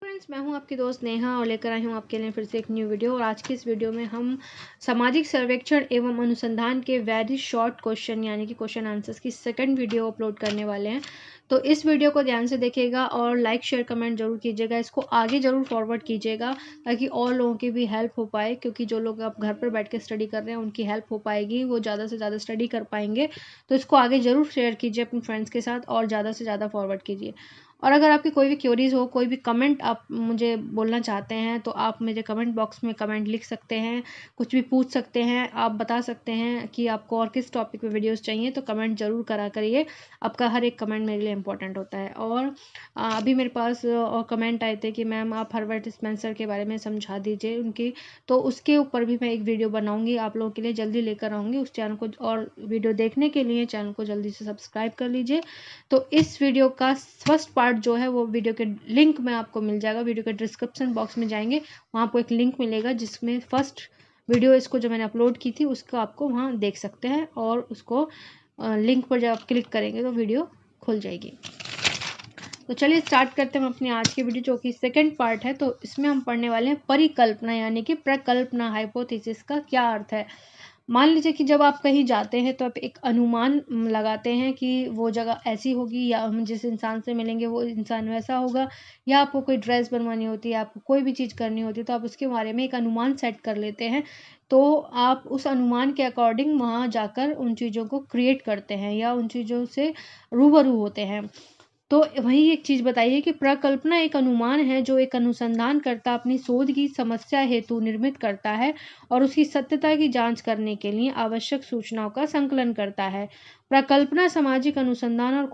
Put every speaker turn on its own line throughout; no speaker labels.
Friends, मैं हूं आपकी दोस्त नेहा और लेकर आई हूं आपके लिए फिर से एक न्यू वीडियो। और आज की इस वीडियो में हम सामाजिक सर्वेक्षण एवं अनुसंधान के वेरी शॉर्ट क्वेश्चन यानी कि क्वेश्चन आंसर्स की सेकंड वीडियो अपलोड करने वाले हैं। तो इस वीडियो को ध्यान से देखिएगा और लाइक शेयर कमेंट जरूर कीजिएगा। इसको आगे जरूर फॉरवर्ड कीजिएगा ताकि और लोगों की भी हेल्प हो पाए, क्योंकि जो लोग अब घर पर बैठ के स्टडी कर रहे हैं उनकी हेल्प हो पाएगी, वो ज़्यादा से ज़्यादा स्टडी कर पाएंगे। तो इसको आगे जरूर शेयर कीजिए अपने फ्रेंड्स के साथ और ज़्यादा से ज़्यादा फॉरवर्ड कीजिए। और अगर आपकी कोई भी क्वेरीज हो, कोई भी कमेंट आप मुझे बोलना चाहते हैं तो आप मुझे कमेंट बॉक्स में कमेंट लिख सकते हैं, कुछ भी पूछ सकते हैं, आप बता सकते हैं कि आपको और किस टॉपिक पे वीडियोस चाहिए। तो कमेंट जरूर करा करिए, आपका हर एक कमेंट मेरे लिए इंपॉर्टेंट होता है। और अभी मेरे पास और कमेंट आए थे कि मैम आप हर्बर्ट स्पेंसर के बारे में समझा दीजिए उनकी, तो उसके ऊपर भी मैं एक वीडियो बनाऊंगी, आप लोगों के लिए जल्दी लेकर आऊँगी उस चैनल को। और वीडियो देखने के लिए चैनल को जल्दी से सब्सक्राइब कर लीजिए। तो इस वीडियो का फर्स्ट पार्ट जो है वो वीडियो के लिंक में आपको मिल जाएगा, वीडियो के डिस्क्रिप्शन बॉक्स में जाएंगे, वहाँ आपको एक लिंक मिलेगा जिसमें फर्स्ट वीडियो इसको जो मैंने अपलोड की थी उसको आपको वहाँ देख सकते हैं। और उसको लिंक पर जब आप क्लिक करेंगे तो वीडियो खुल जाएगी। तो चलिए स्टार्ट करते हैं हम अपनी आज की वीडियो, जो कि सेकंड पार्ट है। तो इसमें हम पढ़ने वाले हैं परिकल्पना यानी कि प्रकल्पना, हाइपोथेसिस का क्या अर्थ है। मान लीजिए कि जब आप कहीं जाते हैं तो आप एक अनुमान लगाते हैं कि वो जगह ऐसी होगी, या हम जिस इंसान से मिलेंगे वो इंसान वैसा होगा, या आपको कोई ड्रेस बनवानी होती है, आपको कोई भी चीज़ करनी होती है, तो आप उसके बारे में एक अनुमान सेट कर लेते हैं। तो आप उस अनुमान के अकॉर्डिंग वहाँ जाकर उन चीज़ों को क्रिएट करते हैं या उन चीज़ों से रूबरू होते हैं। तो वही एक चीज़ बताइए कि प्रकल्पना एक अनुमान है जो एक अनुसंधानकर्ता अपनी शोध की समस्या हेतु निर्मित करता है और उसकी सत्यता की जांच करने के लिए आवश्यक सूचनाओं का संकलन करता है। प्रकल्पना सामाजिक अनुसंधान और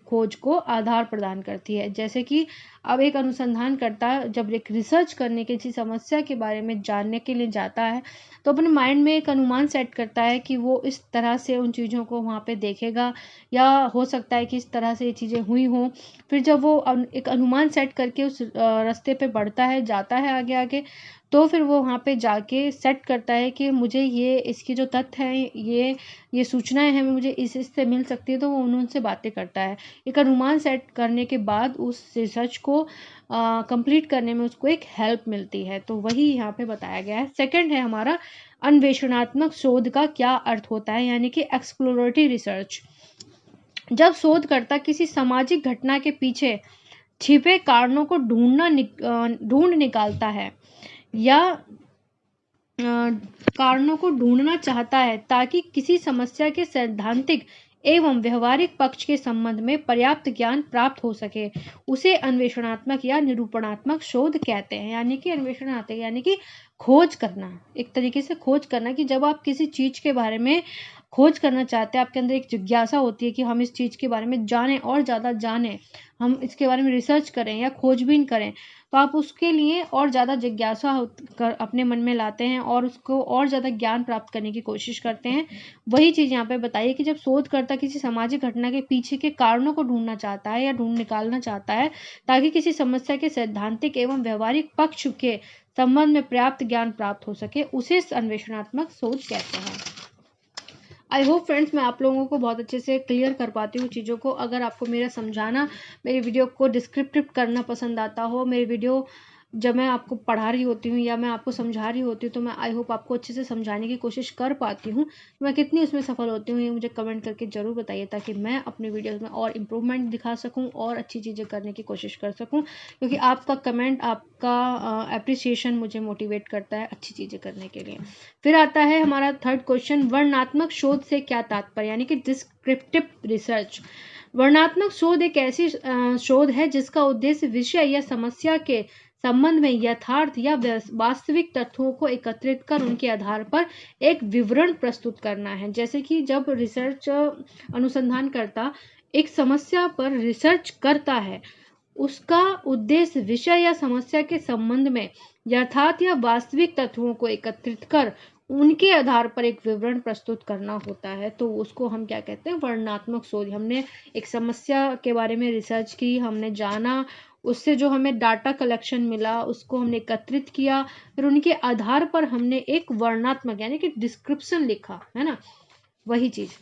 खोज को आधार प्रदान करती है। जैसे कि अब एक अनुसंधानकर्ता जब एक रिसर्च करने की किसी समस्या के बारे में जानने के लिए जाता है तो अपने माइंड में एक अनुमान सेट करता है कि वो इस तरह से उन चीज़ों को वहाँ पे देखेगा, या हो सकता है कि इस तरह से ये चीज़ें हुई हों। फिर जब वो एक अनुमान सेट करके उस रास्ते पे बढ़ता है, जाता है आगे आगे, तो फिर वो वहाँ पे जाके सेट करता है कि मुझे ये इसकी जो तथ्य हैं, ये सूचनाएं हैं, मुझे इससे मिल सकती है। तो वो उनसे बातें करता है। एक अनुमान सेट करने के बाद उस रिसर्च को कंप्लीट करने में उसको एक हेल्प मिलती है। तो वही यहाँ पे बताया गया है। सेकंड है हमारा अन्वेषणात्मक शोध का क्या अर्थ होता है, यानी कि एक्सप्लोरेटरी रिसर्च। जब शोधकर्ता किसी सामाजिक घटना के पीछे छिपे कारणों को ढूंढ निकालता है या कारणों को ढूंढना चाहता है ताकि किसी समस्या के सैद्धांतिक एवं व्यवहारिक पक्ष के संबंध में पर्याप्त ज्ञान प्राप्त हो सके, उसे अन्वेषणात्मक या निरूपणात्मक शोध कहते हैं। यानी कि अन्वेषणात्मक यानी कि खोज करना, एक तरीके से खोज करना, कि जब आप किसी चीज के बारे में खोज करना चाहते हैं, आपके अंदर एक जिज्ञासा होती है कि हम इस चीज के बारे में जानें और ज़्यादा जानें, हम इसके बारे में रिसर्च करें या खोजबीन करें, तो आप उसके लिए और ज़्यादा जिज्ञासा अपने मन में लाते हैं और उसको और ज़्यादा ज्ञान प्राप्त करने की कोशिश करते हैं। वही चीज़ यहाँ पे बताइए कि जब शोधकर्ता किसी सामाजिक घटना के पीछे के कारणों को ढूंढना चाहता है या ढूंढ निकालना चाहता है ताकि किसी समस्या के सैद्धांतिक एवं व्यवहारिक पक्ष के संबंध में पर्याप्त ज्ञान प्राप्त हो सके, उसे अन्वेषणात्मक शोध कहते हैं। आई होप फ्रेंड्स मैं आप लोगों को बहुत अच्छे से क्लियर कर पाती हूँ चीज़ों को। अगर आपको मेरा समझाना, मेरी वीडियो को डिस्क्रिप्टिव करना पसंद आता हो, मेरी वीडियो जब मैं आपको पढ़ा रही होती हूँ या मैं आपको समझा रही होती हूँ, तो मैं आई होप आपको अच्छे से समझाने की कोशिश कर पाती हूँ। मैं कितनी उसमें सफल होती हूँ ये मुझे कमेंट करके ज़रूर बताइए, ताकि मैं अपनी वीडियोज़ में और इम्प्रूवमेंट दिखा सकूँ और अच्छी चीज़ें करने की कोशिश कर सकूँ। क्योंकि आपका कमेंट, आपका अप्रिसिएशन मुझे मोटिवेट करता है अच्छी चीज़ें करने के लिए। फिर आता है हमारा थर्ड क्वेश्चन, वर्णनात्मक शोध से क्या तात्पर्य, यानी कि डिस्क्रिप्टिव रिसर्च। वर्णनात्मक शोध एक ऐसी शोध है जिसका उद्देश्य विषय या समस्या के संबंध में यथार्थ या वास्तविक तथ्यों को एकत्रित कर उनके आधार पर एक विवरण प्रस्तुत करना है। जैसे कि जब रिसर्च अनुसंधान करता एक समस्या पर रिसर्च करता है, उसका उद्देश्य विषय या समस्या के संबंध में यथार्थ या वास्तविक तथ्यों को एकत्रित कर उनके आधार पर एक विवरण प्रस्तुत करना होता है। तो उसको हम क्या कहते हैं, वर्णनात्मक शोध। हमने एक समस्या के बारे में रिसर्च की, हमने जाना, उससे जो हमें डाटा कलेक्शन मिला उसको हमने एकत्रित किया, फिर उनके आधार पर हमने एक वर्णनात्मक यानी कि डिस्क्रिप्शन लिखा, है ना, वही चीज।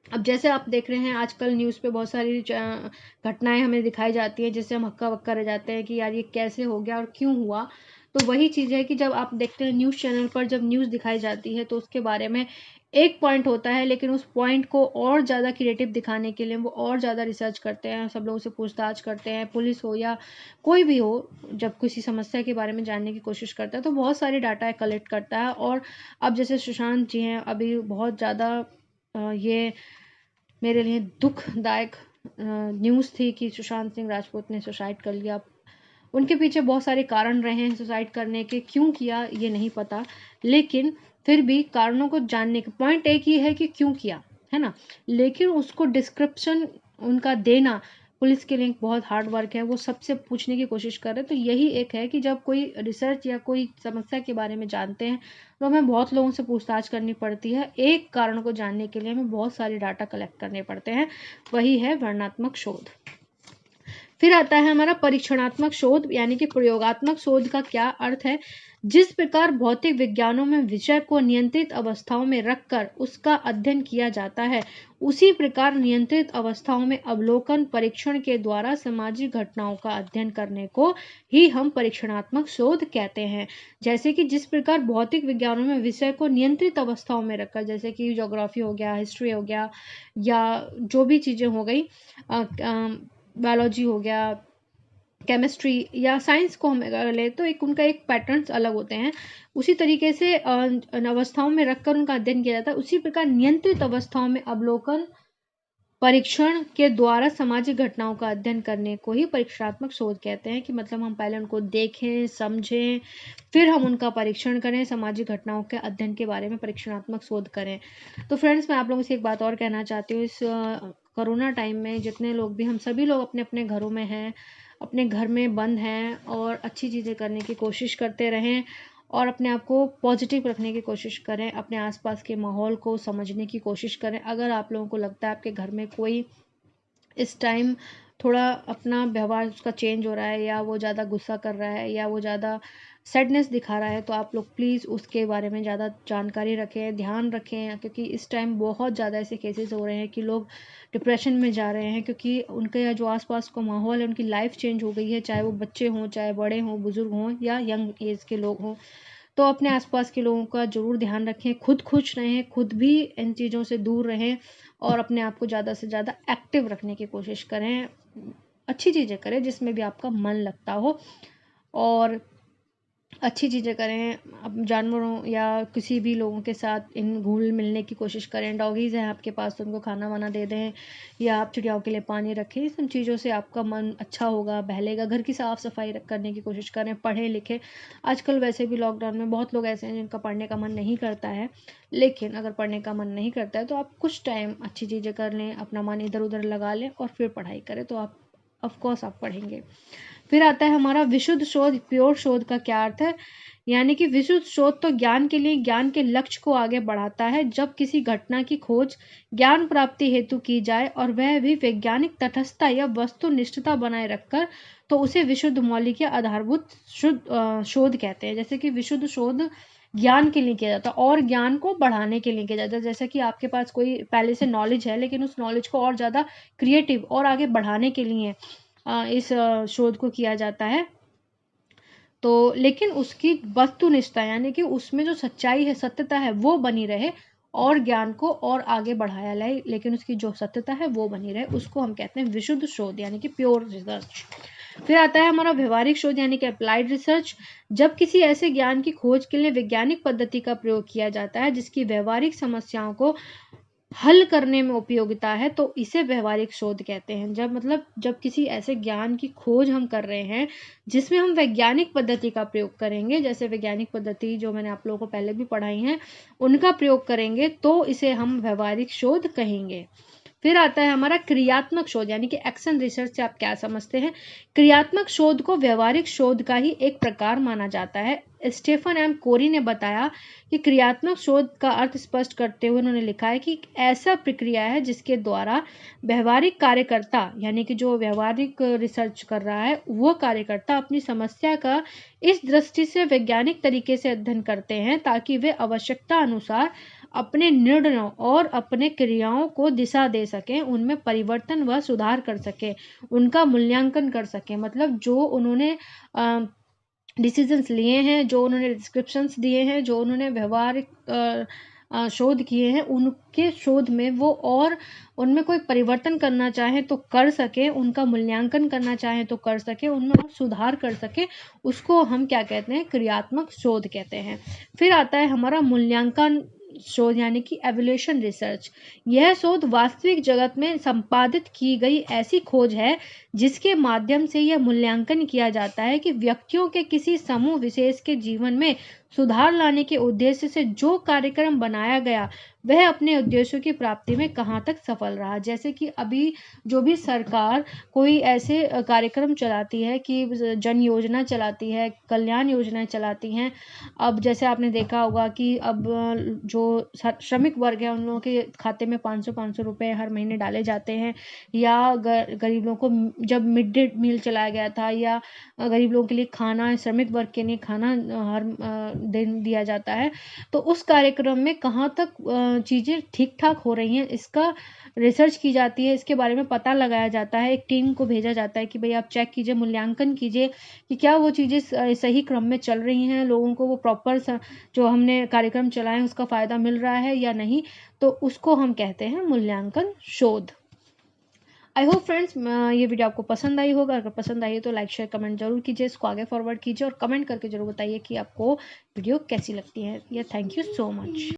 अब जैसे आप देख रहे हैं आजकल न्यूज़ पे बहुत सारी घटनाएं हमें दिखाई जाती हैं, जिससे हम हक्का बक्का रह जाते हैं कि यार ये कैसे हो गया और क्यों हुआ। तो वही चीज़ है कि जब आप देखते हैं न्यूज़ चैनल पर जब न्यूज़ दिखाई जाती है तो उसके बारे में एक पॉइंट होता है, लेकिन उस पॉइंट को और ज़्यादा क्रिएटिव दिखाने के लिए वो और ज़्यादा रिसर्च करते हैं, सब लोगों से पूछताछ करते हैं, पुलिस हो या कोई भी हो, जब किसी समस्या के बारे में जानने की कोशिश करता है तो बहुत सारी डाटा कलेक्ट करता है। और अब जैसे सुशांत जी हैं, अभी बहुत ज़्यादा ये मेरे लिए दुखदायक न्यूज़ थी कि सुशांत सिंह राजपूत ने सुसाइड कर लिया। उनके पीछे बहुत सारे कारण रहे हैं सुसाइड करने के, क्यों किया ये नहीं पता, लेकिन फिर भी कारणों को जानने का पॉइंट एक ही है कि क्यों किया, है ना। लेकिन उसको डिस्क्रिप्शन उनका देना पुलिस के लिए बहुत हार्ड वर्क है, वो सबसे पूछने की कोशिश कर रहे हैं। तो यही एक है कि जब कोई रिसर्च या कोई समस्या के बारे में जानते हैं तो हमें बहुत लोगों से पूछताछ करनी पड़ती है, एक कारण को जानने के लिए हमें बहुत सारे डाटा कलेक्ट करने पड़ते हैं, वही है वर्णनात्मक शोध। फिर आता है हमारा परीक्षणात्मक शोध, यानी कि प्रयोगात्मक शोध का क्या अर्थ है। जिस प्रकार भौतिक विज्ञानों में विषय को नियंत्रित अवस्थाओं में रखकर उसका अध्ययन किया जाता है, उसी प्रकार नियंत्रित अवस्थाओं में अवलोकन परीक्षण के द्वारा सामाजिक घटनाओं का अध्ययन करने को ही हम परीक्षणात्मक शोध कहते हैं। जैसे कि जिस प्रकार भौतिक विज्ञानों में विषय को नियंत्रित अवस्थाओं में रखकर, जैसे कि ज्योग्राफी हो गया, हिस्ट्री हो गया, या जो भी चीज़ें हो गई, बायोलॉजी हो गया, केमिस्ट्री या साइंस को हम अगर ले तो एक उनका एक पैटर्न्स अलग होते हैं, उसी तरीके से अवस्थाओं में रखकर उनका अध्ययन किया जाता है। उसी प्रकार नियंत्रित अवस्थाओं में अवलोकन परीक्षण के द्वारा सामाजिक घटनाओं का अध्ययन करने को ही परीक्षणात्मक शोध कहते हैं। कि मतलब हम पहले उनको देखें, समझें, फिर हम उनका परीक्षण करें, सामाजिक घटनाओं के अध्ययन के बारे में परीक्षणात्मक शोध करें। तो फ्रेंड्स, मैं आप लोगों से एक बात और कहना चाहती हूँ, इस कोरोना टाइम में जितने लोग भी, हम सभी लोग अपने अपने घरों में हैं, अपने घर में बंद हैं, और अच्छी चीज़ें करने की कोशिश करते रहें और अपने आप को पॉजिटिव रखने की कोशिश करें, अपने आसपास के माहौल को समझने की कोशिश करें। अगर आप लोगों को लगता है आपके घर में कोई इस टाइम थोड़ा अपना व्यवहार उसका चेंज हो रहा है, या वो ज़्यादा गुस्सा कर रहा है, या वो ज़्यादा सैडनेस दिखा रहा है, तो आप लोग प्लीज़ उसके बारे में ज़्यादा जानकारी रखें, ध्यान रखें, क्योंकि इस टाइम बहुत ज़्यादा ऐसे केसेस हो रहे हैं कि लोग डिप्रेशन में जा रहे हैं, क्योंकि उनके जो आसपास का माहौल है, उनकी लाइफ चेंज हो गई है, चाहे वो बच्चे हों, चाहे बड़े हों, बुजुर्ग हों, या यंग एज के लोग हों। तो अपने आसपास के लोगों का ज़रूर ध्यान रखें, खुद खुश रहें, खुद भी इन चीज़ों से दूर रहें, और अपने आप को ज़्यादा से ज़्यादा एक्टिव रखने की कोशिश करें, अच्छी चीज़ें करें जिसमें भी आपका मन लगता हो, और अच्छी चीज़ें करें। अब जानवरों या किसी भी लोगों के साथ इन घुल मिलने की कोशिश करें। डॉगीज़ हैं आपके पास तो उनको खाना वाना दे दें, या आप चिड़ियाओं के लिए पानी रखें। इन सब चीज़ों से आपका मन अच्छा होगा, बहलेगा। घर की साफ़ सफाई करने की कोशिश करें, पढ़ें लिखें। आजकल वैसे भी लॉकडाउन में बहुत लोग ऐसे हैं जिनका पढ़ने का मन नहीं करता है, लेकिन अगर पढ़ने का मन नहीं करता है तो आप कुछ टाइम अच्छी चीज़ें कर लें, अपना मन इधर उधर लगा लें और फिर पढ़ाई करें, तो आप ऑफकोर्स आप पढ़ेंगे। फिर आता है हमारा विशुद्ध शोध, प्योर शोध का क्या अर्थ है। यानी कि विशुद्ध शोध तो ज्ञान के लिए ज्ञान के लक्ष्य को आगे बढ़ाता है। जब किसी घटना की खोज ज्ञान प्राप्ति हेतु की जाए और वह भी वैज्ञानिक तटस्थता या वस्तुनिष्ठता बनाए रखकर, तो उसे विशुद्ध मौलिक या आधारभूत शोध कहते हैं। जैसे कि विशुद्ध शोध ज्ञान के लिए किया जाता है और ज्ञान को बढ़ाने के लिए किया जाता है। जैसे कि आपके पास कोई पहले से नॉलेज है, लेकिन उस नॉलेज को और ज़्यादा क्रिएटिव और आगे बढ़ाने के लिए इस शोध को किया जाता है। तो लेकिन उसकी वस्तुनिष्ठता, यानी कि उसमें जो सच्चाई है, सत्यता है, वो बनी रहे, और ज्ञान को और आगे बढ़ाया जाए, लेकिन उसकी जो सत्यता है वो बनी रहे, उसको हम कहते हैं विशुद्ध शोध, यानी कि प्योर रिसर्च। फिर आता है हमारा व्यवहारिक शोध, यानी कि अप्लाइड रिसर्च। जब किसी ऐसे ज्ञान की खोज के लिए वैज्ञानिक पद्धति का प्रयोग किया जाता है जिसकी व्यवहारिक समस्याओं को हल करने में उपयोगिता है, तो इसे व्यवहारिक शोध कहते हैं। जब किसी ऐसे ज्ञान की खोज हम कर रहे हैं जिसमें हम वैज्ञानिक पद्धति का प्रयोग करेंगे, जैसे वैज्ञानिक पद्धति जो मैंने आप लोगों को पहले भी पढ़ाई हैं, उनका प्रयोग करेंगे, तो इसे हम व्यवहारिक शोध कहेंगे। फिर आता है हमारा क्रियात्मक शोध, यानी कि एक्शन रिसर्च से आप क्या समझते हैं। क्रियात्मक शोध को व्यवहारिक शोध का ही एक प्रकार माना जाता है। स्टीफन एम कोरी ने बताया कि क्रियात्मक शोध का अर्थ स्पष्ट करते हुए उन्होंने लिखा है कि ऐसा प्रक्रिया है जिसके द्वारा व्यवहारिक कार्यकर्ता, यानी कि जो व्यवहारिक रिसर्च कर रहा है, वो कार्यकर्ता अपनी समस्या का इस दृष्टि से वैज्ञानिक तरीके से अध्ययन करते हैं ताकि वे आवश्यकता अनुसार अपने निर्णयों और अपने क्रियाओं को दिशा दे सकें, उनमें परिवर्तन व सुधार कर सकें, उनका मूल्यांकन कर सकें। मतलब जो उन्होंने डिसीजंस लिए हैं, जो उन्होंने डिस्क्रिप्शंस दिए हैं, जो उन्होंने व्यवहारिक शोध किए हैं, उनके शोध में वो और उनमें कोई परिवर्तन करना चाहे तो कर सके, उनका मूल्यांकन करना चाहे तो कर सके, उनमें और सुधार कर सके, उसको हम क्या कहते हैं? क्रियात्मक शोध कहते हैं। फिर आता है हमारा मूल्यांकन शोध यानी कि एवल्यूशन रिसर्च। यह शोध वास्तविक जगत में संपादित की गई ऐसी खोज है जिसके माध्यम से यह मूल्यांकन किया जाता है कि व्यक्तियों के किसी समूह विशेष के जीवन में सुधार लाने के उद्देश्य से जो कार्यक्रम बनाया गया वह अपने उद्देश्यों की प्राप्ति में कहाँ तक सफल रहा। जैसे कि अभी जो भी सरकार कोई ऐसे कार्यक्रम चलाती है कि जन योजना चलाती है, कल्याण योजनाएं चलाती हैं। अब जैसे आपने देखा होगा कि अब जो श्रमिक वर्ग है उन लोगों के खाते में 500 रुपए हर महीने डाले जाते हैं, या गरीब लोगों को जब मिड डे मील चलाया गया था, या गरीब लोगों के लिए खाना, श्रमिक वर्ग के लिए खाना हर दिन दिया जाता है। तो उस कार्यक्रम में कहाँ तक चीज़ें ठीक ठाक हो रही हैं, इसका रिसर्च की जाती है, इसके बारे में पता लगाया जाता है। एक टीम को भेजा जाता है कि भाई आप चेक कीजिए, मूल्यांकन कीजिए कि क्या वो चीज़ें सही क्रम में चल रही हैं, लोगों को वो प्रॉपर जो हमने कार्यक्रम चलाए उसका फ़ायदा मिल रहा है या नहीं। तो उसको हम कहते हैं मूल्यांकन शोध। आई होप फ्रेंड्स ये वीडियो आपको पसंद आई होगा। अगर पसंद आई है तो लाइक शेयर कमेंट जरूर कीजिए, इसको आगे फॉरवर्ड कीजिए और कमेंट करके जरूर बताइए कि आपको वीडियो कैसी लगती है। Thank you so much.